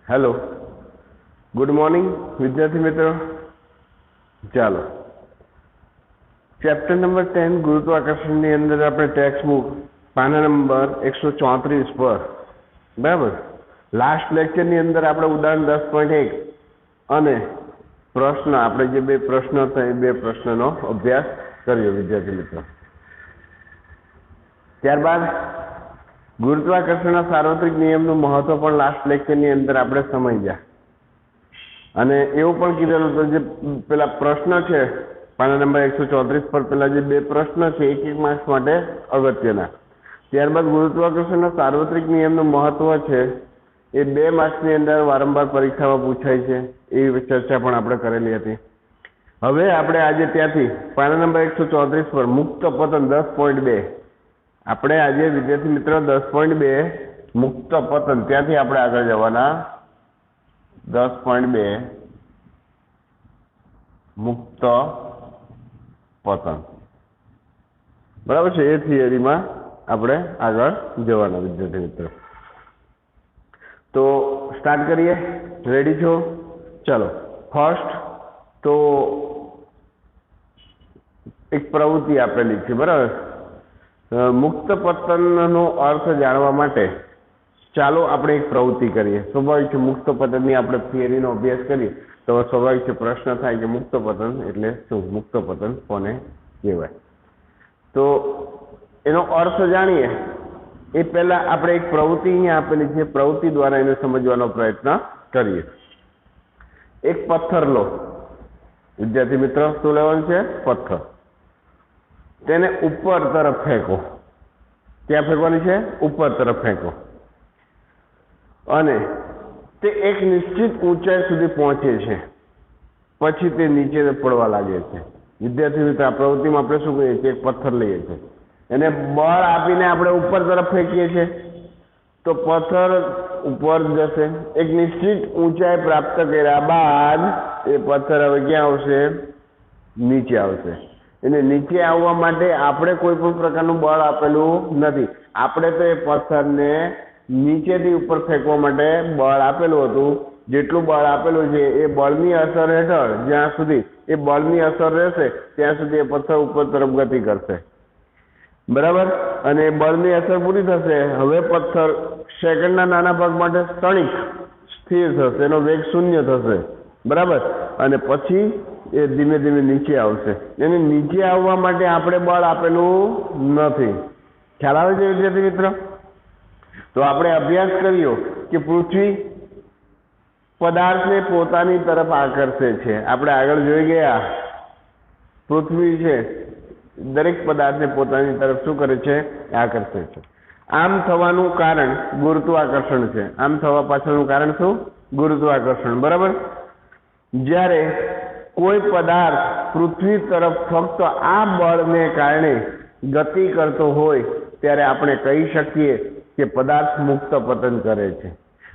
Hello, good morning વિદ્યાર્થી મિત્રો. ચાલો, ચેપ્ટર નંબર 10 ગુરુત્વાકર્ષણની અંદર આપણે ટેક્સ્ટ બુક પાના નંબર 134 પર, બરાબર, લાસ્ટ લેક્ચરની અંદર આપણે ઉદાહરણ 10.1 અને પ્રશ્ન, આપણે જે બે પ્રશ્નો હતા એ બે પ્રશ્નનો અભ્યાસ કર્યો વિદ્યાર્થી મિત્રો. ત્યારબાદ ગુરુત્વાકર્ષણના સાર્વત્રિક નિયમનું મહત્વ પણ લાસ્ટ લેક્ચરની અંદર આપણે સમજ્યા અને એવું પણ કીધેલું હતું જે પેલા પ્રશ્ન છે પાના નંબર 134 પર, પેલા જે બે પ્રશ્ન છે એક માર્ક્સ માટે અગત્યના. ત્યારબાદ ગુરુત્વાકર્ષણના સાર્વત્રિક નિયમનું મહત્વ છે એ 2 માર્ક્સની અંદર વારંવાર પરીક્ષામાં પૂછાય છે, એવી ચર્ચા પણ આપણે કરેલી હતી. હવે આપણે આજે ત્યાંથી પાના નંબર 134 પર મુક્ત પતન 10.2 આપણે આજે વિદ્યાર્થી મિત્રો 10.2 મુક્ત પતન ત્યાંથી આપણે આગળ જવાના. 10.2 મુક્ત પતન, બરાબર છે, એ થિયરીમાં આપણે આગળ જવાના વિદ્યાર્થી મિત્રો. તો સ્ટાર્ટ કરીએ. રેડી છો? ચાલો, ફર્સ્ટ તો એક પ્રવૃત્તિ આપેલી છે, બરાબર. મુક્ત પતનનો અર્થ જાણવા માટે ચાલો આપણે એક પ્રવૃત્તિ કરીએ. સ્વાભાવિક છે, મુક્ત પતનની આપણે થિયરીનો અભ્યાસ કરીએ તો સ્વાભાવિક છે પ્રશ્ન થાય કે મુક્ત પતન એટલે શું, મુક્ત પતન કોને કહેવાય. તો એનો અર્થ જાણીએ એ પહેલા આપણે એક પ્રવૃત્તિ અહીંયા આપેલી છે, પ્રવૃત્તિ દ્વારા એને સમજવાનો પ્રયત્ન કરીએ. એક પથ્થર લો વિદ્યાર્થી મિત્રો. શું લેવાનું છે? પથ્થર. તેને ઉપર તરફ ફેંકો. ક્યાં ફેંકવાની છે? ઉપર તરફ ફેંકો. અને તે એક નિશ્ચિત ઊંચાઈ સુધી પહોંચે છે, પછી તે નીચે પડવા લાગે છે. વિદ્યાર્થી મિત્રો, આ પ્રવૃત્તિમાં આપણે શું કહીએ છીએ? એક પથ્થર લઈએ છીએ, એને બળ આપીને આપણે ઉપર તરફ ફેંકીએ છીએ તો પથ્થર ઉપર જશે. એક નિશ્ચિત ઊંચાઈ પ્રાપ્ત કર્યા બાદ એ પથ્થર હવે ક્યાં આવશે? નીચે આવશે. એને નીચે આવવા માટે આપણે કોઈ પણ પ્રકારનું બળ આપેલું નથી. આપણે તો એ પથ્થરને નીચેથી ઉપર ફેંકવા માટે બળ આપેલું હતું. જેટલું બળ આપેલું છે એ બળની અસર હેઠળ જ્યાં સુધી એ બળની અસર રહેશે ત્યાં સુધી એ પથ્થર ઉપર તરફ ગતિ કરશે, બરાબર. અને એ બળની અસર પૂરી થશે, હવે પથ્થર સેકન્ડના નાના ભાગ માટે ક્ષણિક સ્થિર થશે, એનો વેગ 0 થશે, બરાબર. અને પછી એ ધીમે ધીમે નીચે આવશે. એને નીચે આવવા માટે આપણે બળ આપેલું નથી. ખ્યાલ આવે છે વિદ્યાર્થી મિત્ર? તો આપણે અભ્યાસ કર્યો કે પૃથ્વી પદાર્થને પોતાની તરફ આકર્ષે છે. આપણે આગળ જોઈ ગયા, પૃથ્વી છે દરેક પદાર્થને પોતાની તરફ શું કરે છે? આકર્ષે છે. આમ થવાનું કારણ ગુરુત્વાકર્ષણ છે. આમ થવા પાછળનું કારણ શું? ગુરુત્વાકર્ષણ, બરાબર. જ્યારે કોઈ પદાર્થ પૃથ્વી તરફ ફક્ત આ બળને કારણે ગતિ કરતો હોય ત્યારે આપણે કહી શકીએ કે પદાર્થ મુક્ત પતન કરે છે.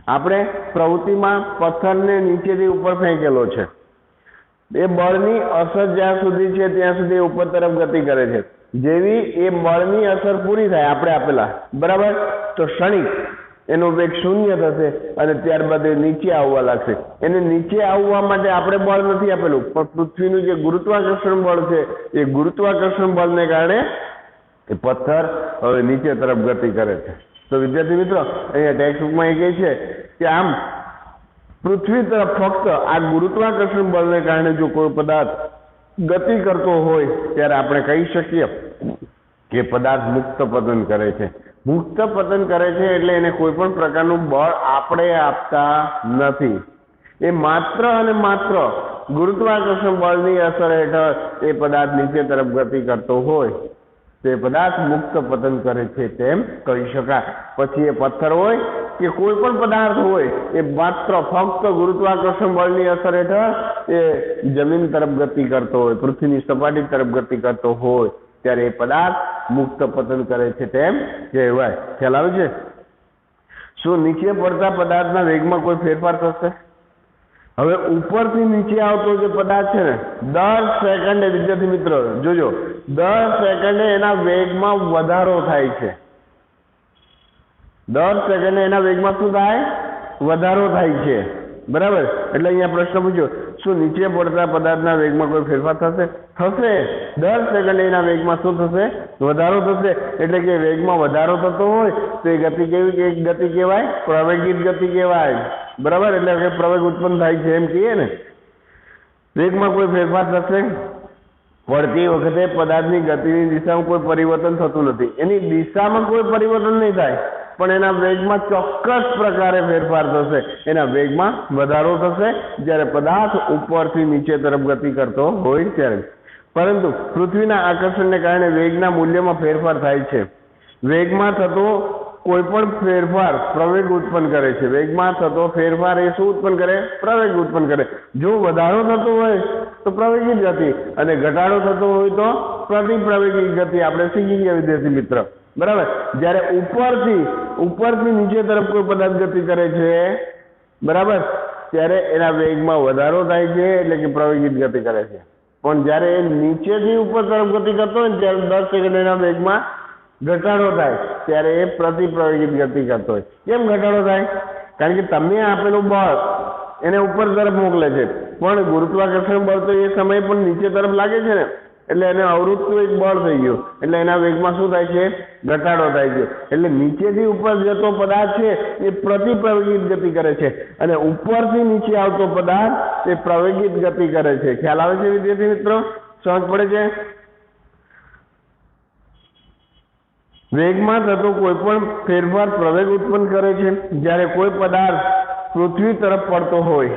આપણે પ્રવૃત્તિમાં પથ્થરને નીચેથી ઉપર ફેંકેલો છે, એ બળની અસર જ્યાં સુધી છે ત્યાં સુધી ઉપર તરફ ગતિ કરે છે. જેવી એ બળની અસર પૂરી થાય આપણે આપેલા, બરાબર, તો ક્ષણિક એનો વેગ 0 થશે અને ત્યારબાદ એ નીચે આવવા લાગશે. એને નીચે આવવા માટે આપણે બળ નથી આપેલું, પણ પૃથ્વીનું જે ગુરુત્વાકર્ષણ બળ છે એ ગુરુત્વાકર્ષણ બળને કારણે એ પથ્થર હવે નીચે તરફ ગતિ કરે છે. તો વિદ્યાર્થી મિત્રો, અહીંયા ટેક્સ્ટ બુકમાં એ કહે છે કે આમ પૃથ્વી તરફ ફક્ત આ ગુરુત્વાકર્ષણ બળને કારણે જો કોઈ પદાર્થ ગતિ કરતો હોય ત્યારે આપણે કહી શકીએ કે પદાર્થ મુક્ત પતન કરે છે. મુક્ત પતન કરે છે એટલે એને કોઈ પણ પ્રકારનું બળ આપણે આપતા નથી. એ માત્ર અને માત્ર ગુરુત્વાકર્ષણ બળની અસર હેઠળ એ પદાર્થ નીચે તરફ ગતિ કરતો હોય તે પદાર્થ મુક્ત પતન કરે છે તેમ કહી શકાય. પછી એ પથ્થર હોય કે કોઈ પણ પદાર્થ હોય, એ માત્ર ફક્ત ગુરુત્વાકર્ષણ બળની અસર હેઠળ એ જમીન તરફ ગતિ કરતો હોય, પૃથ્વીની સપાટી તરફ ગતિ કરતો હોય ત્યારે એ પદાર્થ મુક્ત પતન કરે છે તેમ કહેવાય. ખ્યાલ આવે છે? શું નીચે પડતા પદાર્થના વેગમાં કોઈ ફેરફાર થશે? હવે ઉપરથી નીચે આવતો જે પદાર્થ છે ને, દર સેકન્ડે વિદ્યાર્થી મિત્રો જોજો, દર સેકન્ડે એના વેગમાં વધારો થાય છે. દર સેકન્ડે એના વેગમાં શું થાય? વધારો થાય છે, બરાબર. એટલે અહીંયા પ્રશ્ન પૂછ્યો, શું નીચે પડતા પદાર્થના વેગમાં કોઈ ફેરફાર થશે? થશે. દર સેકન્ડે એના વેગમાં શું થશે? વધારો થશે. એટલે કે વેગમાં વધારો થતો હોય તો એ ગતિ કેવી ગતિ કહેવાય? પ્રવેગિત ગતિ કહેવાય, બરાબર. એટલે કે પ્રવેગ ઉત્પન્ન થાય છે એમ કહીએ ને. વેગમાં કોઈ ફેરફાર થશે? પડતી વખતે પદાર્થની ગતિની દિશામાં કોઈ પરિવર્તન થતું નથી. એની દિશામાં કોઈ પરિવર્તન નહીં થાય, પણ એના વેગમાં ચોક્કસ પ્રકારે ફેરફાર થશે. એના વેગમાં વધારો થશે જ્યારે પદાર્થ ઉપરથી નીચે તરફ ગતિ કરતો હોય ત્યારે. પરંતુ પૃથ્વીના આકર્ષણને કારણે વેગના મૂલ્યમાં ફેરફાર થાય છે. વેગમાં થતો કોઈ પણ ફેરફાર પ્રવેગ ઉત્પન્ન કરે છે. વેગમાં થતો ફેરફાર એ શું ઉત્પન્ન કરે? પ્રવેગ ઉત્પન્ન કરે. જો વધારો થતો હોય તો પ્રવેગિક ગતિ અને ઘટાડો થતો હોય તો પ્રતિપ્રવેગિક ગતિ. આપણે શીખી ગયા વિદ્યાર્થી મિત્ર, બરાબર. જ્યારે ઉપરથી નીચે તરફ કોઈ પદાર્થ ગતિ કરે છે, બરાબર, ત્યારે એના વેગમાં વધારો થાય છે, એટલે કે પ્રવેગિત ગતિ કરે છે. પણ જ્યારે એ નીચેથી ઉપર તરફ ગતિ કરતો હોય ત્યારે 10 સેકન્ડ એના વેગમાં ઘટાડો થાય, ત્યારે એ પ્રતિપ્રવેગિત ગતિ કરતો હોય. કેમ ઘટાડો થાય? કારણ કે તમે આપેલું બળ એને ઉપર તરફ મોકલે છે, પણ ગુરુત્વાકર્ષણ બળ તો એ સમય પણ નીચે તરફ લાગે છે ને, એટલે એને અવરોધતું એક બળ થઈ ગયું, એટલે એના વેગમાં શું થાય છે? ઘટાડો થાય છે. એટલે નીચેથી ઉપર જતો પદાર્થ છે એ પ્રતિપ્રવેગિત ગતિ કરે છે, અને ઉપરથી નીચે આવતો પદાર્થ એ પ્રવેગિત ગતિ કરે છે. ખ્યાલ આવે છે વિદ્યાર્થી મિત્રો? સમજ પડે છે? વેગમાં થતો કોઈ પણ ફેરફાર પ્રવેગ ઉત્પન્ન કરે છે. જ્યારે કોઈ પદાર્થ પૃથ્વી તરફ પડતો હોય,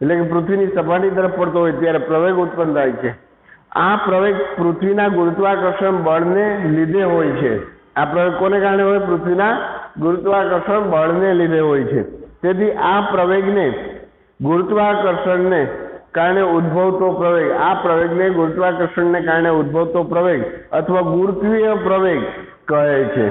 એટલે કે પૃથ્વીની સપાટી તરફ પડતો હોય, ત્યારે પ્રવેગ ઉત્પન્ન થાય છે. આ પ્રવેગ પૃથ્વીના ગુરુત્વાકર્ષણ બળને લીધે હોય છે. આ પ્રવેગ કોને કારણે હોય? પૃથ્વીના ગુરુત્વાકર્ષણ બળને લીધે હોય છે. તેથી આ પ્રવેગને ગુરુત્વાકર્ષણને કારણે ઉદ્ભવતો પ્રવેગ, આ પ્રવેગને ગુરુત્વાકર્ષણને કારણે ઉદ્ભવતો પ્રવેગ અથવા ગુરુત્વીય પ્રવેગ કહે છે,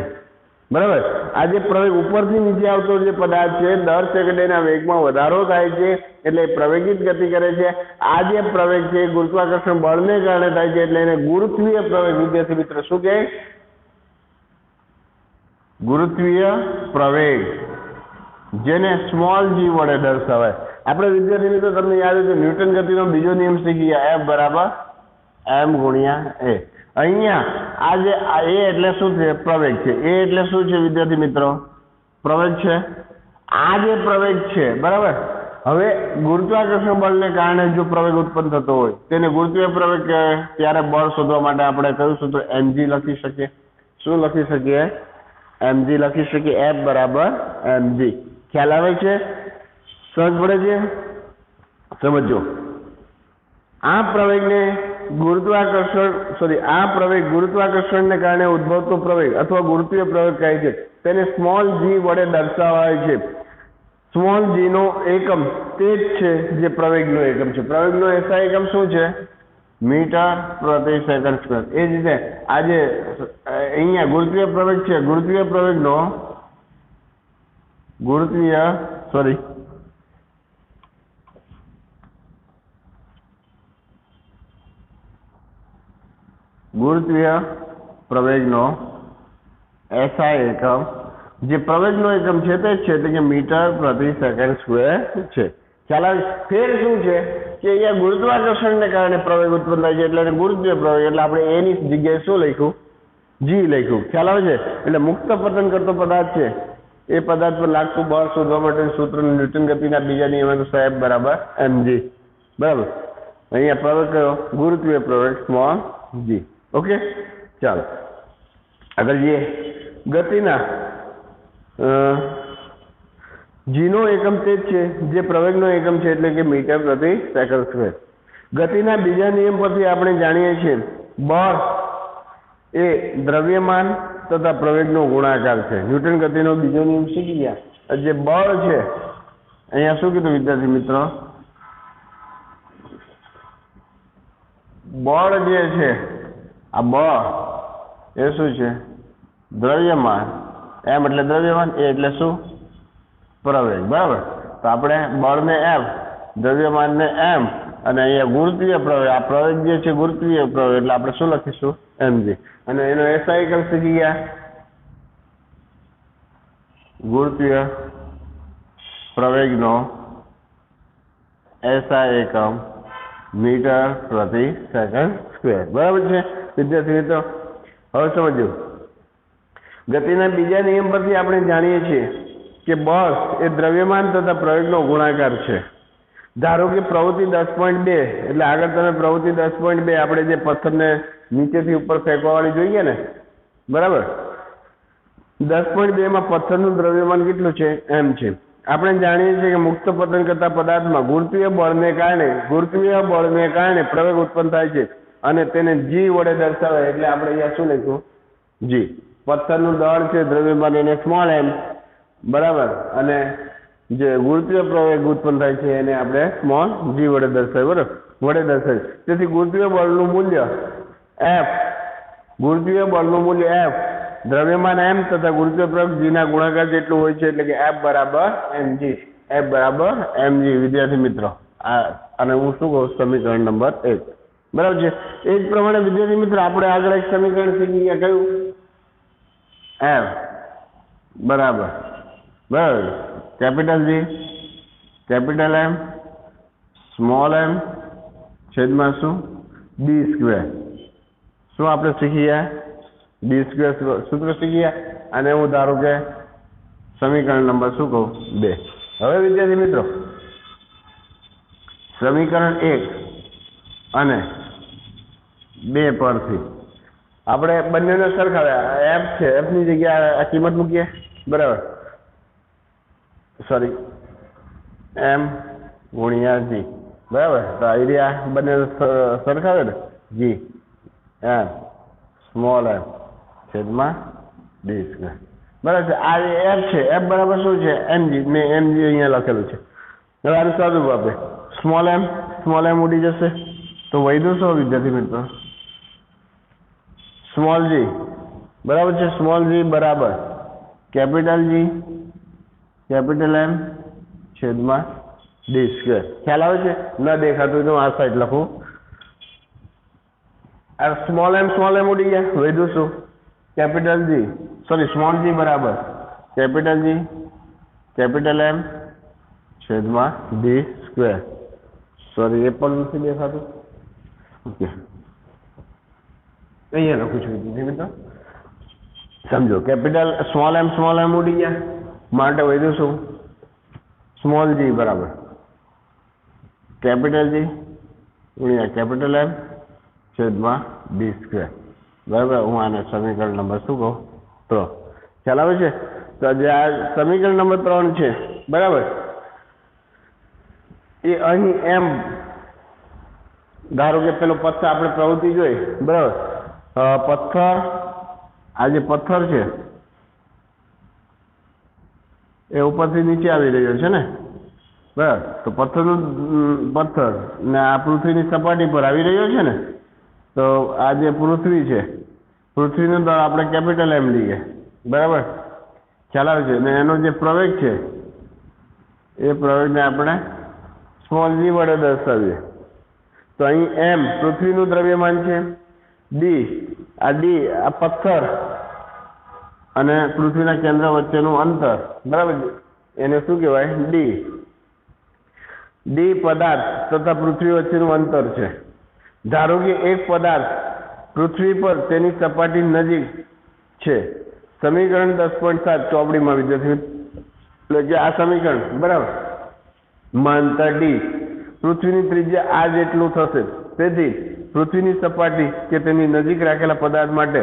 બરાબર. આ જે પ્રવેગ ઉપરથી નીચે આવતો જે પદાર્થ છે, દર સેકન્ડે એના વેગમાં વધારો થાય છે, એટલે પ્રવેગિત ગતિ કરે છે. આ જે પ્રવેગ છે ગુરુત્વાકર્ષણ બળને કારણે થાય છે, એટલે એને ગુરુત્વીય પ્રવેગ. વિદ્યાર્થી મિત્રો શું કહે? ગુરુત્વીય પ્રવેગ, જેને સ્મોલ g વડે દર્શાવાય. આપણે વિદ્યાર્થી મિત્રો તમને યાદ હોય તો ન્યૂટન ગતિનો બીજો નિયમ શીખી ગયા, F બરાબર m × a. અહીંયા આ જે a એટલે શું છે? પ્રવેગ છે. a એટલે શું છે વિદ્યાર્થી મિત્રો? પ્રવેગ છે. આ જે પ્રવેગ છે, બરાબર. હવે ગુરુત્વાકર્ષણ બળને કારણે જો પ્રવેગ ઉત્પન્ન થતો હોય તેને ગુરુત્વીય પ્રવેગ કહેવાય. ત્યારે બળ શોધવા માટે આપણે કયું સૂત્ર? mg લખી શકીએ. શું લખી શકીએ? mg લખી શકીએ. F બરાબર mg. ખ્યાલ આવે છે? સમજ પડે છે? સમજો. આ પ્રવેગને આ પ્રવેગ ગુરુત્વાકર્ષણને કારણે ઉદ્ભવતો પ્રવેગ અથવા ગુરુત્વીય પ્રવેગ કહે છે. તેને સ્મોલ g વડે દર્શાવાય છે. સ્મોલ g નો એકમ તે જ છે જે પ્રવેગનો એકમ છે. પ્રવેગનો SI એકમ શું છે? મીટર પ્રતિ સેકન્ડ સ્ક્વેર. એ જ રીતે આજે અહીંયા ગુરુત્વીય પ્રવેગ છે, ગુરુત્વીય પ્રવેગનો ગુરુત્વીય પ્રવેગનો SI એકમ જે પ્રવેગનો એકમ છે તે છે, એટલે કે મીટર પ્રતિ સેકન્ડ સ્ક્વેર છે. ખ્યાલ આવે? ફેર શું છે કે અહીંયા ગુરુત્વાકર્ષણને કારણે પ્રવેગ ઉત્પન્ન થાય છે, એટલે ગુરુત્વીય પ્રવેગ. એટલે આપણે a ની જગ્યાએ શું લખ્યું? g લખ્યું. ખ્યાલ આવે છે? એટલે મુક્ત પતન કરતો પદાર્થ છે, એ પદાર્થ પર લાગતું બળ શોધવા માટેનું સૂત્ર ન્યૂટન ગતિના બીજા નિયમ અનુસાર F બરાબર mg, બરાબર. અહીંયા પ્રવેગ કયો? ગુરુત્વીય પ્રવેગ સ્મોલ g. ઓકે, ચાલો આગળ જઈએ. ગતિના g નો એકમ તે જ છે જે પ્રવેગનો એકમ છે, એટલે કે મીટર પ્રતિ સેકન્ડ સ્ક્વેર. ગતિના બીજા નિયમ પરથી આપણે જાણીએ છીએ બળ એ દ્રવ્યમાન તથા પ્રવેગનો ગુણાકાર છે. ન્યૂટન ગતિનો બીજો નિયમ શીખી ગયા. જે બળ છે, અહીંયા શું કીધું વિદ્યાર્થી મિત્રો? બળ જે છે, આ બળ એ શું છે? દ્રવ્યમાન. m એટલે દ્રવ્યમાન, a એટલે શું? પ્રવેગ, બરાબર. તો આપણે બળને m, દ્રવ્યમાનને m, અને અહીંયા ગુરુત્વીય પ્રવેગ, આ પ્રવેગ જે છે ગુરુત્વીય પ્રવેગ, એટલે આપણે શું લખીશું? mg. અને એનો SI એકમ શીખી ગયા, ગુરુત્વીય પ્રવેગનો SI એકમ મીટર પ્રતિ સેકન્ડ સ્ક્વેર. બરાબર છે વિદ્યાર્થી મિત્રો? હવે સમજો, ગતિના બીજા નિયમ પરથી આપણે જાણીએ છીએ કે બળ એ દ્રવ્યમાન તથા પ્રવેગનો ગુણાકાર છે. ધારો કે પ્રવૃત્તિ 10.2 એટલે આગળ તમે પ્રવૃત્તિ 10.2 આપણે જે પથ્થરને નીચેથી ઉપર ફેંકવાવાળી જોઈએ ને, બરાબર, 10.2 માં પથ્થરનું દ્રવ્યમાન કેટલું છે? m છે. આપણે જાણીએ છીએ કે મુક્ત પતન કરતા પદાર્થમાં ગુરુત્વીય બળને કારણે પ્રવેગ ઉત્પન્ન થાય છે અને તેને g વડે દર્શાવે. એટલે આપણે અહીંયા શું લઈશું? g. પથ્થરનું દળ છે દ્રવ્યમાન એને સ્મોલ m, બરાબર, અને જે ગુરુત્વીય પ્રવેગ ઉત્પન્ન થાય છે એને આપણે સ્મોલ g વડે દર્શાવીએ. બરાબર, તેથી ગુરુત્વીય બળનું મૂલ્ય F, દ્રવ્યમાન m તથા ગુરુત્વીય પ્રવેગ g ના ગુણાકાર જેટલું હોય છે. એટલે કે F બરાબર mg. વિદ્યાર્થી મિત્રો, અને હું શું કહું? સમીકરણ નંબર 1. બરાબર છે. એ જ પ્રમાણે વિદ્યાર્થી મિત્રો આપણે આગળ એક સમીકરણ શીખી ગયા. કયું? F બરાબર capital G capital M small m છેદમાં શું? d square. શું આપણે શીખી ગયા? d સ્ક્વેર સૂત્ર શીખી ગયા. અને હું ધારું કે સમીકરણ નંબર શું કહું? 2. હવે વિદ્યાર્થી મિત્રો સમીકરણ 1 અને 2 પરથી આપણે બંનેને સરખાવ્યા. F છે, F ની જગ્યાએ આ કિંમત મૂકીએ. બરાબર, સોરી, m ગુણ્યા g. બરાબર, તો આ બંને સરખાવે ને, g m સ્મોલ m છેદમાં d સ્ક્વેર. બરાબર છે. આ F છે, F બરાબર શું છે? mg. મેં mg અહીંયા લખેલું છે. હવે આનું સાદું આપે સ્મોલ m ઉડી જશે તો વધ્યું શું વિદ્યાર્થી મિત્રો? Small g. બરાબર છે. સ્મોલ g બરાબર કેપિટલ G કેપિટલ M છેદમાં d સ્ક્વેર. ખ્યાલ આવે છે? ન દેખાતું તો આ સાઈડ લખું. આ સ્મોલ m ઉડી ગયા, વધ્યું શું? Capital G, sorry small g બરાબર કેપિટલ G કેપિટલ M છેદમાં d સ્ક્વેર. સોરી, એ પણ નથી દેખાતું. ઓકે, અહીંયા લખું છું મિત્રો. સમજો, કેપિટલ સ્મોલ m ઉડી ગયા માટે વધ્યું શું? સ્મોલ g બરાબર કેપિટલ G ગુણ્યા કેપિટલ M છેદમાં d સ્ક્વેર. બરાબર, હું આને સમીકરણ નંબર શું કહું? 3. ખ્યાલ આવે છે? તો જે આ સમીકરણ નંબર 3 છે, બરાબર, એ અહીં m ધારો કે પેલો પથ્થર આપણે પ્રવૃત્તિ જોઈ, બરાબર, પથ્થર, આ જે પથ્થર છે એ ઉપરથી નીચે આવી રહ્યો છે ને, બરાબર, તો પથ્થર ને આ પૃથ્વીની સપાટી પર આવી રહ્યો છે ને, તો આ જે પૃથ્વી છે, પૃથ્વીનું દળ આપણે કેપિટલ M લઈએ. બરાબર, ખ્યાલ આવે છે? ને એનો જે પ્રવેગ છે એ પ્રવેગને આપણે સ્મોલ g વડે દર્શાવીએ. તો અહીં m પૃથ્વીનું દ્રવ્યમાન છે, d આ પથ્થર અને પૃથ્વીના કેન્દ્ર વચ્ચેનું અંતર, બરાબર, એને શું કહેવાય? d પદાર્થ તથા પૃથ્વી વચ્ચેનું અંતર છે. ધારો કે એક પદાર્થ પૃથ્વી પર તેની સપાટી નજીક છે. સમીકરણ 10.7 ચોપડીમાં વિદ્યાર્થી એટલે કે આ સમીકરણ, બરાબર, માં અંતર d, પૃથ્વીની ત્રિજ્યા આ જેટલું થશે. તેથી પૃથ્વીની સપાટી કે તેની નજીક રાખેલા પદાર્થ માટે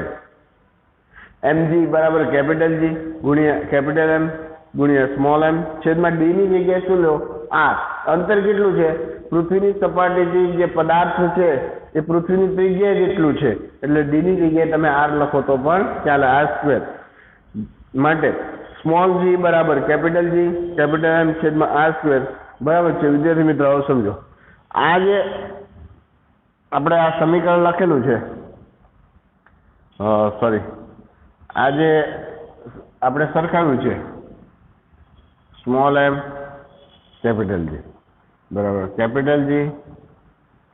mg બરાબર કેપિટલ G ગુણ્યા કેપિટલ M ગુણ્યા સ્મોલ m છેદમાં d ની જગ્યાએ શું લો? r. અંતર કેટલું છે? પૃથ્વીની સપાટીથી જે પદાર્થ છે એ પૃથ્વીની ત્રિજ્યા જેટલું છે, એટલે d ની જગ્યાએ તમે r લખો તો પણ ચાલે, r સ્ક્વેર. માટે સ્મોલ g બરાબર કેપિટલ G કેપિટલ M છેદમાં r સ્ક્વેર. બરાબર છે વિદ્યાર્થી મિત્રો? હવે સમજો, આ જે આપણે આ સમીકરણ લખેલું છે, સોરી, આ જે આપણે સરખાવ્યું છે સ્મોલ m કેપિટલ G બરાબર capital G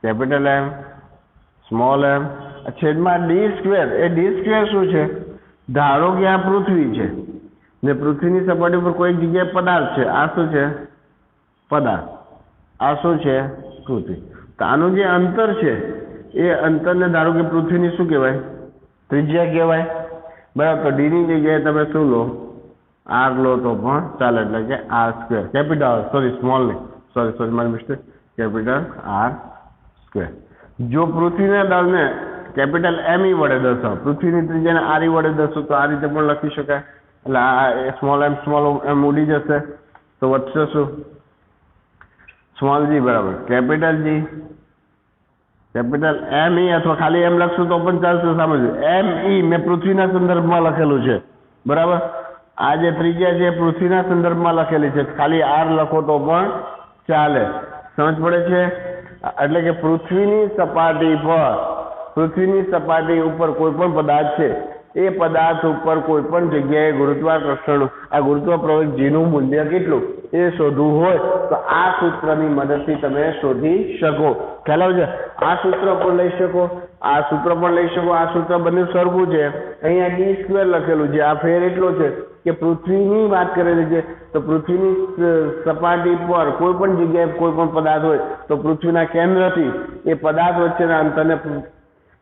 capital M small m છેદમાં d સ્ક્વેર. એ d સ્ક્વેર શું છે? ધારો કે આ પૃથ્વી છે ને પૃથ્વીની સપાટી પર કોઈ જગ્યાએ પદાર્થ છે. આ શું છે? પદાર્થ, આ શું છે? પૃથ્વી. તો આનું જે અંતર છે એ અંતરને ધારો કે પૃથ્વીની શું કહેવાય? ત્રિજ્યા કહેવાય. બરાબર. તો ડી ની જગ્યાએ તમે શું લો? આર લો તો પણ ચાલે, એટલે કે આર સ્ક્વેર. કેપિટલ સ્મોલ નહીં, સોરી મારી મિસ્ટેક, કેપિટલ આર સ્ક્વેર. જો પૃથ્વીના દળને કેપિટલ એમ ઈ વડે દર્શાવો, પૃથ્વીની ત્રિજ્યાને આર ઈ વડે દર્શાવો તો આ રીતે પણ લખી શકાય. એટલે આ સ્મોલ એમ ઉડી જશે તો વધશે શું? સ્મોલ જી બરાબર કેપિટલ જી, કેપિટલ એમ ઈ, અથવા ખાલી એમ લખશું તો પણ ચાલશે. સમજો એમ ઈ મેં પૃથ્વીના સંદર્ભમાં લખેલું છે. બરાબર. આ જે ત્રિજ્યા છે પૃથ્વીના સંદર્ભમાં લખેલી છે, ખાલી આર લખો તો પણ ચાલે. સમજ પડે છે? એટલે કે પૃથ્વીની સપાટી ઉપર કોઈ પણ પદાર્થ છે, એ પદાર્થ ઉપર કોઈ પણ જગ્યાએ ગુરુત્વાકર્ષણ, આ ગુરુત્વ પ્રવેગ જીનું મૂલ્ય કેટલું એ શોધવું હોય તો આ સૂત્રની મદદથી તમે શોધી શકો. ખ્યાલ આવે છે? આ સૂત્ર પણ લઈ શકો, આ સૂત્ર પણ લઈ શકો. આ સૂત્ર બંને સરખું છે. અહીંયા ડી સ્ક્વેર લખેલું છે. આ ફેર એટલો છે કે પૃથ્વીની વાત કરેલી છે, તો પૃથ્વીની સપાટી પર કોઈ પણ જગ્યાએ કોઈ પણ પદાર્થ હોય તો પૃથ્વીના કેન્દ્રથી એ પદાર્થ વચ્ચેના અંતરને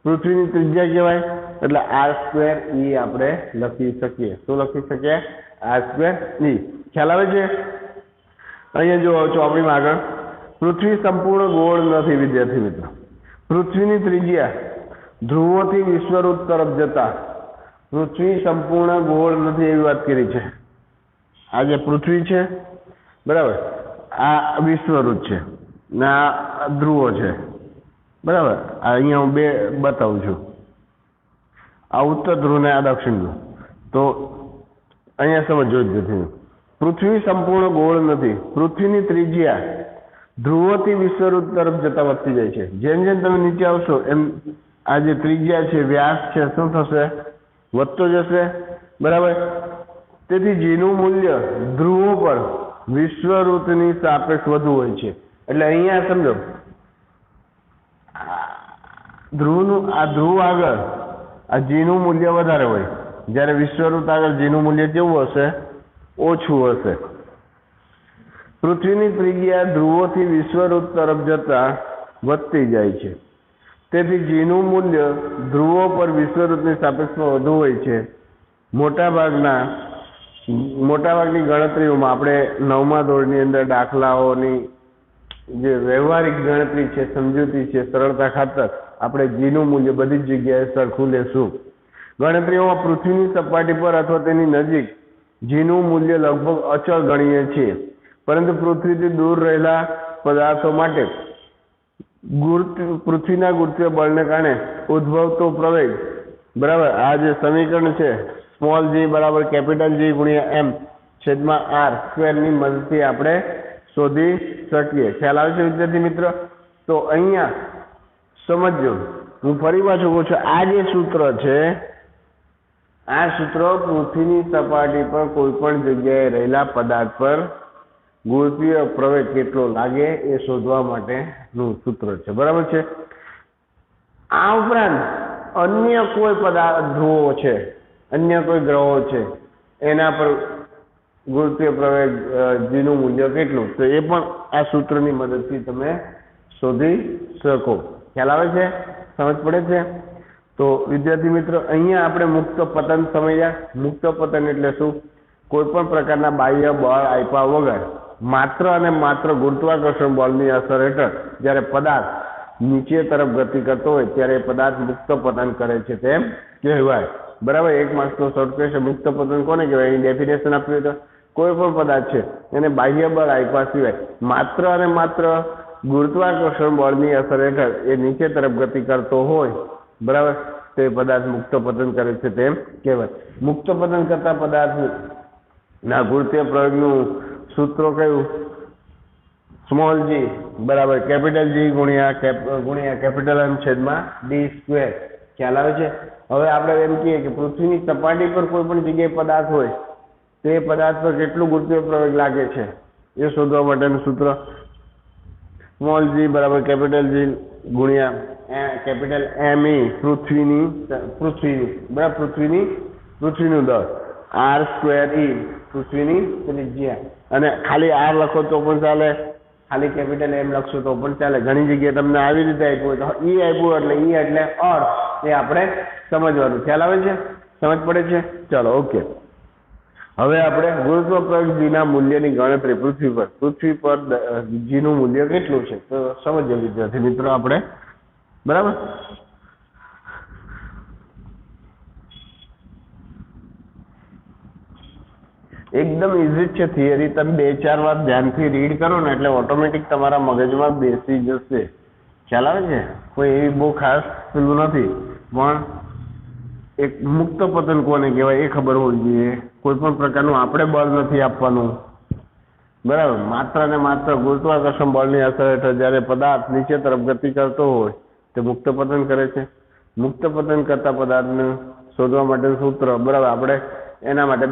પૃથ્વીની ત્રિજ્યા કહેવાય. એટલે આર સ્ક્વેર ઈ આપણે લખી શકીએ. શું લખી શકીએ? આર સ્ક્વેર ઈ. ખ્યાલ આવે છે? અહીંયા જો ચોપડીમાં આગળ, પૃથ્વી સંપૂર્ણ ગોળ નથી. વિદ્યાર્થી મિત્રો, પૃથ્વીની ત્રિજ્યા ધ્રુવોથી વિશ્વવૃત્ત તરફ જતા, પૃથ્વી સંપૂર્ણ ગોળ નથી એવી વાત કરી છે. આ જે પૃથ્વી છે બરાબર, આ વિશ્વવૃત્ત છે ને આ ધ્રુવો છે. બરાબર. અહીંયા હું બે બતાવું છું, આ ઉત્તર ધ્રુવ ને આ દક્ષિણ ધ્રુવ. તો અહીંયા સમજો જ, પૃથ્વી સંપૂર્ણ ગોળ નથી. પૃથ્વીની ત્રિજ્યા ધ્રુવોથી વિશ્વવૃત્ત તરફ જતા વધતી જાય છે. જેમ જેમ તમે નીચે આવશો એમ આ જે ત્રિજ્યા છે, વ્યાસ છે, શું થશે? વધતો જશે. બરાબર. તેથી જીનું મૂલ્ય ધ્રુવો પર વિશ્વવૃત્તની સાપેક્ષ વધુ હોય છે. એટલે અહીંયા સમજો, આ ધ્રુવ આગળ આ જીનું મૂલ્ય વધારે હોય, જ્યારે વિશ્વવૃત્ત આગળ જીનું મૂલ્ય કેવું હશે? ઓછું હશે. પૃથ્વીની ત્રિજ્યા ધ્રુવોથી વિશ્વવૃત્ત તરફ જતા વધતી જાય છે. તેથી જીનું મૂલ્ય ધ્રુવો પર વિશ્વવૃત્તની સાપેક્ષમાં વધુ હોય છે. મોટાભાગની ગણતરીઓમાં આપણે 9મા ધોરણની અંદર દાખલાઓની જે વ્યવહારિક ગણતરી છે, સમજૂતી છે, સરળતા ખાતર આપણે જીનું મૂલ્ય બધી જ જગ્યાએ સરખું લેશું. ગણતરીઓમાં પૃથ્વીની સપાટી પર અથવા તેની નજીક જીનું મૂલ્ય લગભગ અચળ ગણીએ છીએ, પરંતુ પૃથ્વીથી દૂર રહેલા પદાર્થો માટે પૃથ્વીના ગુરુત્વીય બળને કારણે ઉદ્ભવતો પ્રવેગ, બરાબર, આ જે સમીકરણ છે સ્મોલ જી બરાબર કેપિટલ જી ગુણ્યા એમ છેદમાં આર સ્ક્વેરની મદદથી આપણે શોધી શકીએ. ખ્યાલ આવે છે વિદ્યાર્થી મિત્ર? તો અહીંયા સમજો, હું ફરી પાછું કહું છું, આ જે સૂત્ર છે, આ સૂત્ર પૃથ્વીની સપાટી પર કોઈ પણ જગ્યાએ રહેલા પદાર્થ પર ગુરુત્વીય પ્રવેગ કેટલો લાગે એ શોધવા માટેનું સૂત્ર છે. બરાબર છે? આ ઉપરાંત અન્ય કોઈ પદાર્થ, ધ્રુવો છે, અન્ય કોઈ ગ્રહો છે, એના પર ગુરુત્વીય પ્રવેગ જીનું મૂલ્ય કેટલું, તો એ પણ આ સૂત્રની મદદથી તમે શોધી શકો. ખ્યાલ આવે છે? સમજ પડે છે? તો વિદ્યાર્થી મિત્રો, અહીંયા આપણે મુક્ત પતન સમજ્યા. મુક્ત પતન એટલે શું? કોઈ પણ પ્રકારના બાહ્ય બળ આપ્યા વગર માત્ર અને માત્ર ગુરુત્વાકર્ષણ બળની અસર હેઠળ જ્યારે પદાર્થ નીચે તરફ ગતિ કરતો હોય ત્યારે પદાર્થ મુક્ત પતન કરે છે તેમ કહેવાય. બરાબર. 1 માર્ક્સનો શોર્ટ ક્વેશ્ચન. મુક્ત પતન કોને કહેવાય? એની ડેફિનેશન આપ્યું તો કોઈ પણ પદાર્થ છે એને બાહ્ય બળ આપ્યા સિવાય માત્ર અને માત્ર ગુરુત્વાકર્ષણ બળની અસર હેઠળ એ નીચે તરફ ગતિ કરતો હોય, બરાબર, તે પદાર્થ મુક્ત પતન કરે છે તેમ કહેવાય. મુક્ત પતન કરતા પદાર્થના ગુરુત્વીય પ્રયોગનું સૂત્ર કયું? સ્મોલ જી બરાબર કેપિટલ જી ગુણ્યા કેપિટલ એમ છેદમાં ડી સ્ક્વેર. ખ્યાલ આવે છે? હવે આપણે એમ કહીએ કે પૃથ્વીની સપાટી પર કોઈ પણ જગ્યાએ પદાર્થ હોય તે પદાર્થ પર કેટલું ગુરુત્વીય પ્રવેગ લાગે છે એ શોધવા માટેનું સૂત્ર સ્મોલ જી બરાબર કેપિટલ જી ગુણ્યા કેપિટલ એમ ઈ પૃથ્વીનું દળ આર સ્ક્વેર ઈ પૃથ્વીની ત્રિજ્યા, અને ખાલી આર લખો તો પણ ચાલે, ખાલી કેપિટલ એમ લખશું તો પણ ચાલે. ઘણી જગ્યાએ તમને આવી રીતે આપ્યું હોય તો ઈ આપ્યું એટલે ઈ એટલે અર્થ એ આપણે સમજવાનું. ખ્યાલ આવે છે? સમજ પડે છે? ચાલો ઓકે. હવે આપણે ગુરુત્વ પ્રયોગ જીના મૂલ્યની ગણતરી પૃથ્વી પર જીનું મૂલ્ય કેટલું છે તો સમજીએ વિદ્યાર્થી મિત્રો આપણે. બરાબર. એકદમ ઇઝી છે થિયરી. તમે 2-4 વાર ધ્યાનથી રીડ કરો ને એટલે ઓટોમેટિક તમારા મગજમાં બેસી જશે. ખ્યાલ આવે છે? કોઈ એવી બહુ ખાસ પેલું નથી, પણ એક મુક્ત પતન કોને કહેવાય એ ખબર હોવી જોઈએ. કોઈ પણ પ્રકારનું આપણે બળ નથી આપવાનું. બરાબર. માત્ર ને માત્ર ગુરુત્વાકર્ષણ બળની અસર હેઠળ જ્યારે પદાર્થ નીચે તરફ ગતિ કરતો હોય તે મુક્ત પતન કરે છે. મુક્ત પતન કરતા પદાર્થને શોધવા માટેનું સૂત્ર. બરાબર. આપણે એના માટે 2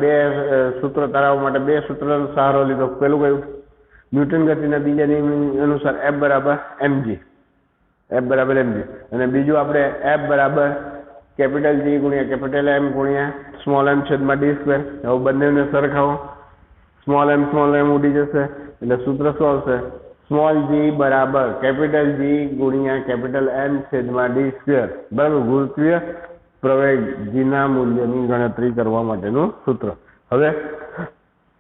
સૂત્ર તારવવા માટે 2 સૂત્રનો સહારો લીધો. પેલું કયું? ન્યૂટન ગતિના બીજા નિયમ અનુસાર F બરાબર mg. F બરાબર mg. અને બીજું આપણે F બરાબર કેપિટલ G ગુણ્યા કેપિટલ M ગુણ્યા સ્મોલ m છેદમાં d સ્ક્વેર. હવે બંનેને સરખાવો. સ્મોલ m ઉડી જશે એટલે સૂત્ર શું આવશે? સ્મોલ g બરાબર કેપિટલ G ગુણ્યા કેપિટલ M છેદમાં d સ્ક્વેર. બરાબર. ગુરુત્વીય પ્રવેગ જીના મૂલ્યની ગણતરી કરવા માટેનું સૂત્ર. હવે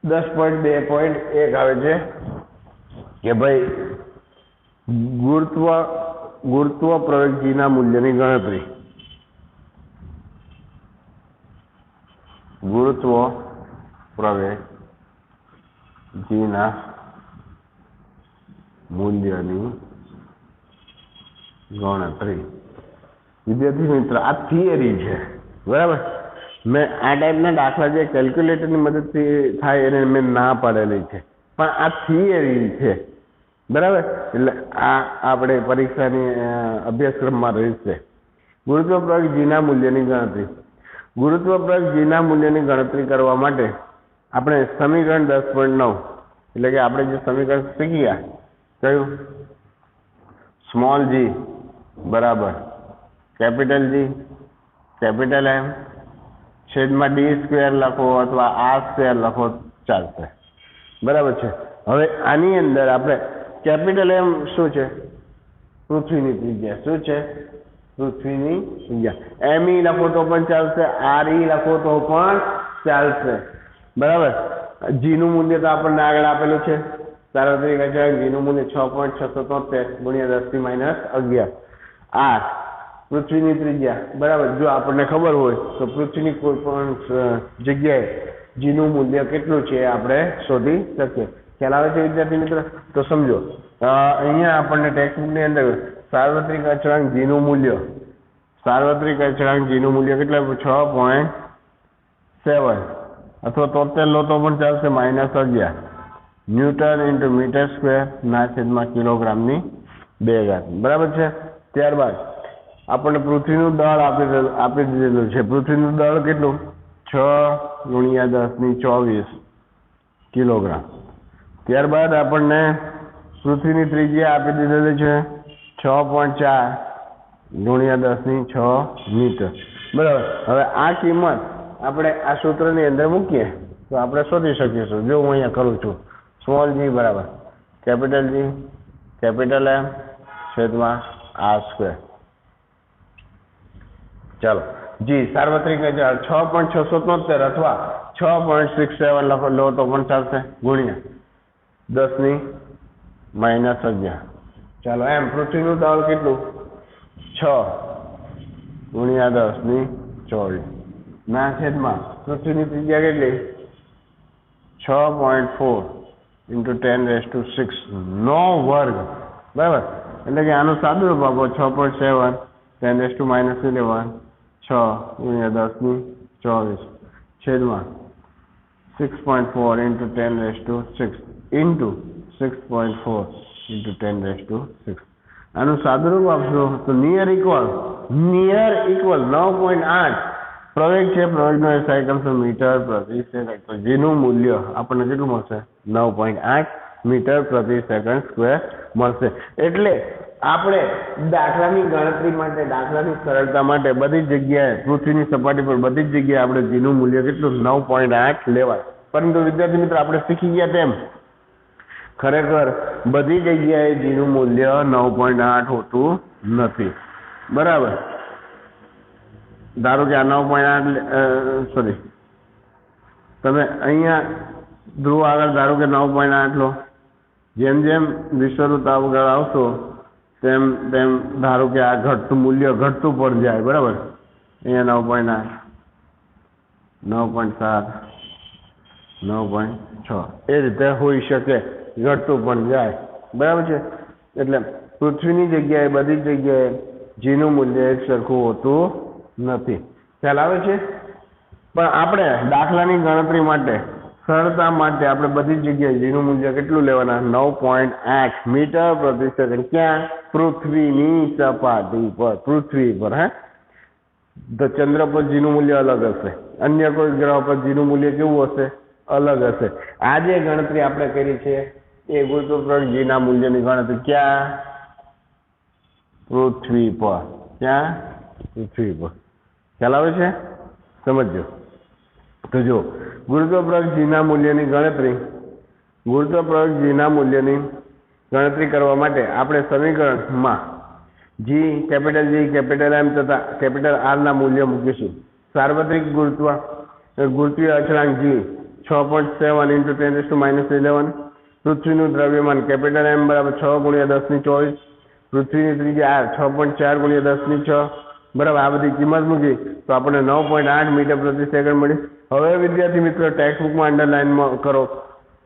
10.2.1 આવે છે કે ભાઈ ગુરુત્વ પ્રવેગ જીના મૂલ્યની ગણતરી. ગુરુત્વ પ્રવેગ જીના મૂલ્યની ગણતરી. વિદ્યાર્થી મિત્ર આ થિયરી છે. બરાબર. મેં આ ટાઈપના દાખલા જે કેલ્ક્યુલેટરની મદદથી થાય એને મેં ના પાડેલી છે, પણ આ થિયરી છે. બરાબર. એટલે આ આપણે પરીક્ષાની અભ્યાસક્રમમાં રહેશે. ગુરુત્વ પ્રવેગ જીના મૂલ્યની ગણતરી. ગુરુત્વ પ્રવેગ જીના મૂલ્યની ગણતરી કરવા માટે આપણે સમીકરણ 10.9 એટલે કે આપણે જે સમીકરણ શીખી ગયા કયું? સ્મોલ g બરાબર કેપિટલ G કેપિટલ M છેદમાં d સ્ક્વેર લખો અથવા r સ્ક્વેર લખો ચાલશે. બરાબર છે. હવે આની અંદર આપણે કેપિટલ M શું છે? પૃથ્વીની ત્રિજ્યા. શું છે? પૃથ્વીની ત્રિજ્યા. me લખો તો પણ ચાલશે, re લખો તો પણ ચાલશે. બરાબર. g નું મૂલ્ય તો આપણને આગળ આપેલું છે. સાર્વત્રિક અચળાંક g નું મૂલ્ય 6.673 ગુણ્યા 10⁻11 r પૃથ્વીની ત્રિજ્યા. બરાબર. જો આપણને ખબર હોય તો પૃથ્વીની કોઈ પણ જગ્યાએ g નું મૂલ્ય કેટલું છે આપણે શોધી શકીએ. ખ્યાલ આવે છે વિદ્યાર્થી મિત્ર? તો સમજો અહીંયા આપણને ટેક્સ્ટબુકની અંદર સાર્વત્રિક અચળાંક g નું મૂલ્ય કેટલું આપ્યું? 6.7 અથવા 73 લો તો પણ ચાલશે. -11 ન્યૂટન ઇન્ટુ મીટર સ્ક્વેર ના છેદમાં કિલોગ્રામની 2 બરાબર છે. ત્યારબાદ આપણને પૃથ્વીનું દળ આપી દીધેલું છે. પૃથ્વીનું દળ કેટલું? 6 ગુણ્યા 10⁻24 કિલોગ્રામ. ત્યારબાદ આપણને પૃથ્વીની ત્રિજ્યા આપી દીધેલી છે 6.4 ગુણ્યા 10⁶ મીટર. બરાબર. હવે આ કિંમત આપણે આ સૂત્રની અંદર મૂકીએ તો આપણે શોધી શકીશું. જો હું અહીંયા કરું છું સ્મોલ g બરાબર કેપિટલ G કેપિટલ M છેદમાં r સ્ક્વેર. ચાલો g સાર્વત્રિક અચળાંક 6.673 અથવા 6.67 લખો લો તો પણ ચાલશે ગુણ્યા 10⁻11. ચાલો એમ પૃથ્વીનું દળ કેટલું? 6 ગુણ્યા 10⁻24 ના છેદમાં પૃથ્વીની ત્રિજ્યા કેટલી? 6.4 × 10⁻6 નો વર્ગ. બરાબર. એટલે કે આનું સાદું રૂપ આપો 6.7 10⁻11 6 ગુણ્યા 10⁻24 છેદમાં 6.4 × 10⁻6 ઇન્ટુ 6.4 × 10⁻6. આનું સાદું રૂપ આપશો તો નિયર ઇક્વલ 9.8 પ્રવેગ છે. પ્રવેગનો SI એકમ મીટર પ્રતિ સેકન્ડ. તો જેનું મૂલ્ય આપણને કેટલું મળશે? 9.8 મીટર પ્રતિ સેકન્ડ સ્ક્વેર મળશે. એટલે આપણે દાખલાની ગણતરી માટે, દાખલાની સરળતા માટે બધી જ જગ્યાએ પૃથ્વીની સપાટી પર બધી જ જગ્યાએ આપણે જીનું મૂલ્ય કેટલું? 9.8 લેવાય. પરંતુ વિદ્યાર્થી મિત્રો આપણે શીખી ગયા તેમ ખરેખર બધી જગ્યાએ જીનું મૂલ્ય 9.8 હોતું નથી. બરાબર. ધારો કે આ 9.8 સોરી તમે અહીંયા ધ્રુવ આગળ ધારો કે 9.8 લો. જેમ જેમ વિષુવવૃત્ત આગળ આવશો તેમ તેમ ધારો કે આ ઘટતું મૂલ્ય ઘટતું પણ જાય. બરાબર. અહીંયા 9.8 9.7 9.6 એ રીતે હોઈ શકે, ઘટતું પણ જાય. બરાબર છે. એટલે પૃથ્વીની જગ્યાએ બધી જગ્યાએ જીનું મૂલ્ય એક સરખું હોતું નથી. ખ્યાલ આવે છે. પણ આપણે દાખલાની ગણતરી માટે સરળતા માટે આપણે બધી જગ્યાએ જીનું મૂલ્ય કેટલું લેવાના? 9.8 મીટર પ્રતિ સેકન્ડ. ક્યાં? પૃથ્વીની સપાટી પર. પૃથ્વી પર. તો ચંદ્ર પર જીનું મૂલ્ય અલગ હશે, અન્ય કોઈ ગ્રહ પર જીનું મૂલ્ય કેવું હશે? અલગ હશે. આ જે ગણતરી આપણે કરી છે એ ગુરુત્વાકર્ષણ જીના મૂલ્યની ગણતરી ક્યાં? પૃથ્વી પર. ક્યાં? પૃથ્વી પર. ખ્યાલ આવે છે? સમજો. તો જો ગુરુત્વાકર્ષણ જીના મૂલ્યની ગણતરી કરવા માટે આપણે સમીકરણમાં જી કેપિટલ એમ તથા કેપિટલ આર ના મૂલ્ય મૂકીશું. સાર્વત્રિક ગુરુત્વીય અચળાંક જી 6.7 × 10⁻11. પૃથ્વીનું દ્રવ્યમાન કેપિટલ એમ બરાબર 6 × 10⁻24. પૃથ્વીની ત્રિજ્યા આર 6.4 × 10⁻6. બરાબર. આ બધી કિંમત મૂકી તો આપણને 9.8 મીટર પ્રતિ સેકન્ડ મળી. હવે વિદ્યાર્થી મિત્રો ટેક્સ્ટ બુકમાં અંડરલાઈન કરો.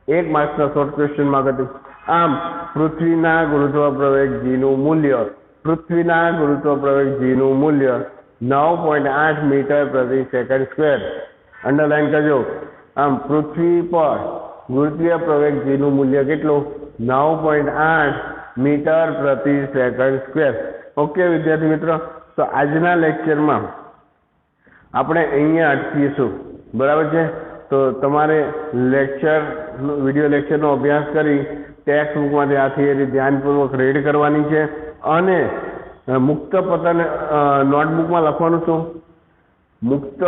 1 માર્ક્સના શોર્ટ ક્વેશ્ચનમાં હતું. આમ પૃથ્વીના ગુરુત્વ પ્રવેગ જીનું મૂલ્ય 9.8 મીટર પ્રતિ સેકન્ડ સ્ક્વેર. અંડરલાઈન કરજો. આમ પૃથ્વી પર ગુરુત્વીય પ્રવેગ જીનું મૂલ્ય કેટલું? 9.8 મીટર પ્રતિ સેકન્ડ સ્ક્વેર. ઓકે વિદ્યાર્થી મિત્રો. તો આજના લેક્ચરમાં આપણે અહીંયા અટકીશું. બરાબર છે. તો તમારે વિડીયો લેક્ચરનો અભ્યાસ કરી ટેક્સ્ટ બુકમાંથી આ થિયરી ધ્યાનપૂર્વક રીડ કરવાની છે અને મુક્ત પતન નોટબુકમાં લખવાનું શું? મુક્ત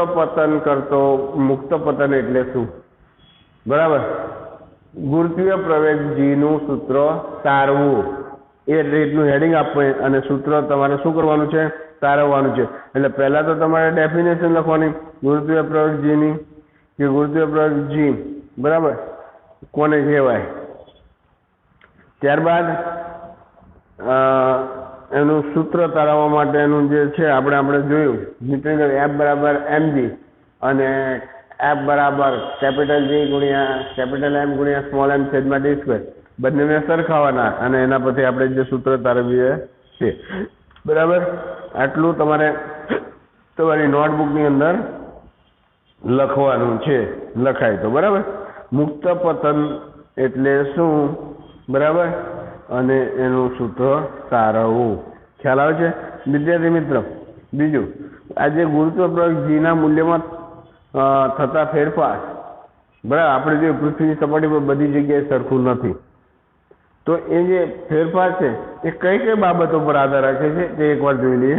પતન એટલે શું? બરાબર. ગુરુત્વીય પ્રવેગ જીનું સૂત્ર તારવું એ રીતનું હેડિંગ આપવું અને સૂત્ર તમારે શું કરવાનું છે? તારવવાનું છે. એટલે પહેલા તો તમારે ડેફિનેશન લખવાની ગુરુત્વીય પ્રવેગ જીની કે ગુરુત્વીય પ્રવેગ જી બરાબર કોને કહેવાય. ત્યારબાદ એનું સૂત્ર તારવવા માટેનું જે છે આપણે જોયું ન્યૂટન એફ બરાબર mg અને એફ બરાબર કેપિટલ જી ગુણ્યા કેપિટલ એમ ગુણ્યા સ્મોલ એમ છેદમાં d સ્ક્વેર. બંનેને સરખાવવાના અને એના પછી આપણે જે સૂત્ર તારવીએ છીએ. બરાબર. આટલું તમારે તમારી નોટબુકની અંદર લખવાનું છે. લખાય તો બરાબર. મુક્ત પતન એટલે શું? બરાબર. અને એનું સૂત્ર તારવવું. ખ્યાલ આવે છે વિદ્યાર્થી મિત્રો? બીજું, આજે ગુરુત્વ પ્રવેગ જીના મૂલ્યમાં થતા ફેરફાર. બરાબર. આપણે જે પૃથ્વીની સપાટી પર બધી જગ્યાએ સરખું નથી. તો એ જે ફેરફાર છે એ કઈ કઈ બાબતો પર આધાર રાખે છે તે એકવાર જોઈ લઈએ.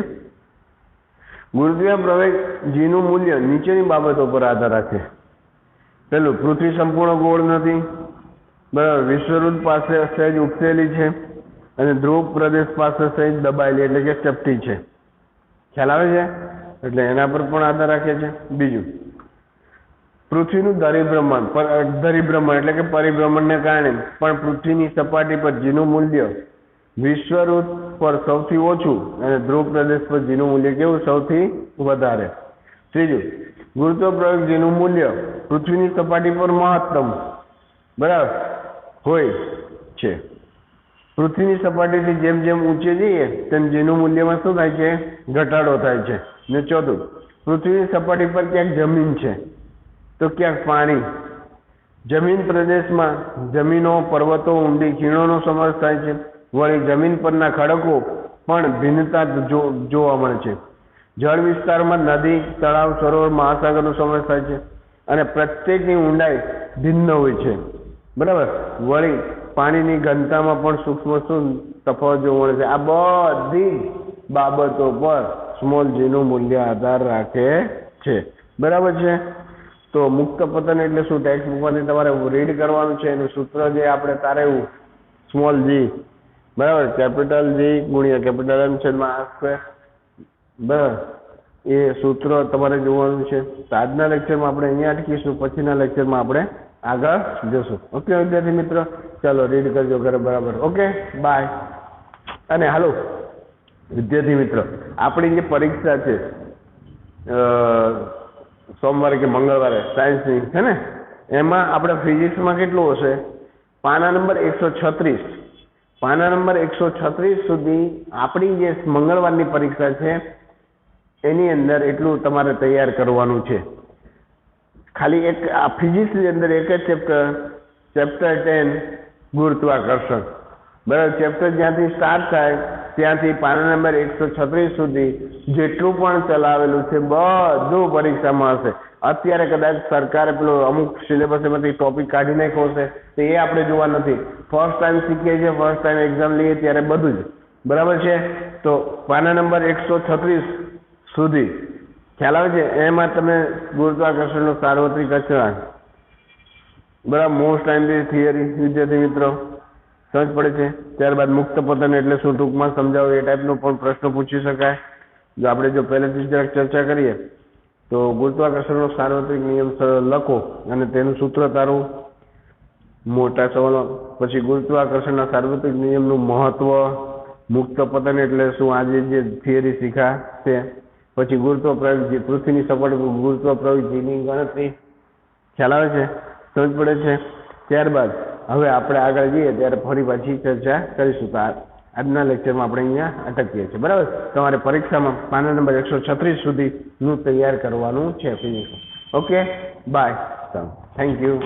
ગુરુત્વીય પ્રવેગ જીનું મૂલ્ય નીચેની બાબતો પર આધાર રાખે. પેલું, પૃથ્વી સંપૂર્ણ ગોળ નથી. બરાબર. વિષુવવૃત્ત પાસે સહેજ ઉપસેલી છે અને ધ્રુવ પ્રદેશ પાસે સહેજ દબાયેલી એટલે કે ચપટી છે. ખ્યાલ આવે છે? એટલે એના પર પણ આધાર રાખે છે. બીજું, પૃથ્વીનું ધરીભ્રમણ એટલે કે પરિભ્રમણને કારણે પણ પૃથ્વીની સપાટી પર જીનું મૂલ્ય વિષુવવૃત્ત પર સૌથી ઓછું અને ધ્રુવ પ્રદેશ પર જીનું મૂલ્ય કેવું? સૌથી વધારે. ત્રીજું, ગુરુત્વ પ્રવેગ જીનું મૂલ્ય પૃથ્વીની સપાટી પર મહત્તમ બરાબર હોય છે. પૃથ્વીની સપાટીથી જેમ જેમ ઊંચે જઈએ તેમ જીનું મૂલ્યમાં શું થાય છે? ઘટાડો થાય છે. ને ચોથું, પૃથ્વીની સપાટી પર ક્યાંક જમીન છે તો ક્યાંક પાણી. જમીન પ્રદેશમાં જમીનો, પર્વતો, ઊંડી ખીણોનો સમાવેશ થાય છે. વળી જમીન પરના ખડકો પણ ભિન્નતા જોવા મળે છે. જળ વિસ્તારમાં નદી, તળાવ, સરોવર, મહાસાગરનો સમાવેશ થાય છે અને પ્રત્યેકની ઊંડાઈ ભિન્ન હોય છે. બરાબર. વળી પાણીની ઘનતામાં પણ સૂક્ષ્મ તફાવત જોવા મળે છે. આ બધી બાબતો પર સ્મોલ જીનું મૂલ્ય આધાર રાખે છે. બરાબર છે. તો મુક્ત પતન એટલે શું? ટેક્સ્ટ બુકમાંથી તમારે રીડ કરવાનું છે. એનું સૂત્ર જે આપણે તારેવું સ્મોલ જી, બરાબર, કેપિટલ જી ગુણ્યા કેપિટલ એમ છેદમાં આર સ્ક્વેર, બરાબર, એ સૂત્ર તમારે જોવાનું છે. તો આજના લેક્ચરમાં આપણે અહીંયા અટકીશું, પછીના લેક્ચરમાં આપણે આગળ જશું. ઓકે વિદ્યાર્થી મિત્રો, ચાલો રીડ કરજો ઘરે, બરાબર. Okay, bye. અને હાલો વિદ્યાર્થી મિત્રો, આપણી જે પરીક્ષા છે સોમવારે કે મંગળવારે સાયન્સની છે ને, એમાં આપણે ફિઝિક્સમાં કેટલું હશે? પાના નંબર 136, પાના નંબર 136 સુધી આપણી જે મંગળવારની પરીક્ષા છે એની અંદર એટલું તમારે તૈયાર કરવાનું છે. ખાલી એક આ ફિઝિક્સની અંદર એક જ ચેપ્ટર 10 ગુરુત્વાકર્ષણ, બરાબર. ચેપ્ટર જ્યાંથી સ્ટાર્ટ થાય ત્યાંથી પાના નંબર 136 સુધી જેટલું પણ ચલાવેલું છે બધું પરીક્ષામાં હશે. અત્યારે કદાચ સરકારે પેલો અમુક સિલેબસ એમાંથી ટોપિક કાઢી નાખ્યો હશે તો એ આપણે જોવા નથી. ફર્સ્ટ ટાઈમ શીખીએ છીએ, ફર્સ્ટ ટાઈમ એક્ઝામ લઈએ ત્યારે બધું જ બરાબર છે. તો પાના નંબર 136 સુધી ખ્યાલ આવે છે. એમાં તમે ગુરુત્વાકર્ષણનો સાર્વત્રિક અચળાંક, બરાબર, મોસ્ટ ટાઈમની થિયરી વિદ્યાર્થી મિત્રો સમજ પડે છે. ત્યારબાદ મુક્ત પતન એટલે શું ટૂંકમાં સમજાવો, એ ટાઈપનો પણ પ્રશ્ન પૂછી શકાય. જો આપણે જો પહેલેથી જરાક ચર્ચા કરીએ તો ગુરુત્વાકર્ષણનો સાર્વત્રિક નિયમ લખો અને તેનું સૂત્ર તારું મોટા સવાલો. પછી ગુરુત્વાકર્ષણના સાર્વત્રિક નિયમનું મહત્વ, મુક્ત પતન એટલે શું, આજે જે થિયરી શીખા છે. પછી ગુરુત્વ પ્રયોગ, પૃથ્વીની સપાટી પર ગુરુત્વ પ્રયોગની ગણતરી, ખ્યાલ આવે છે, સમજ પડે છે. ત્યારબાદ હવે આપણે આગળ જઈએ ત્યારે ફરી પાછી ચર્ચા કરીશું. તો આજના લેક્ચરમાં આપણે અહીંયા અટકીએ છીએ, બરાબર. તમારે પરીક્ષામાં પાના નંબર 136 સુધીનું તૈયાર કરવાનું છે physics. Okay, bye, thank you.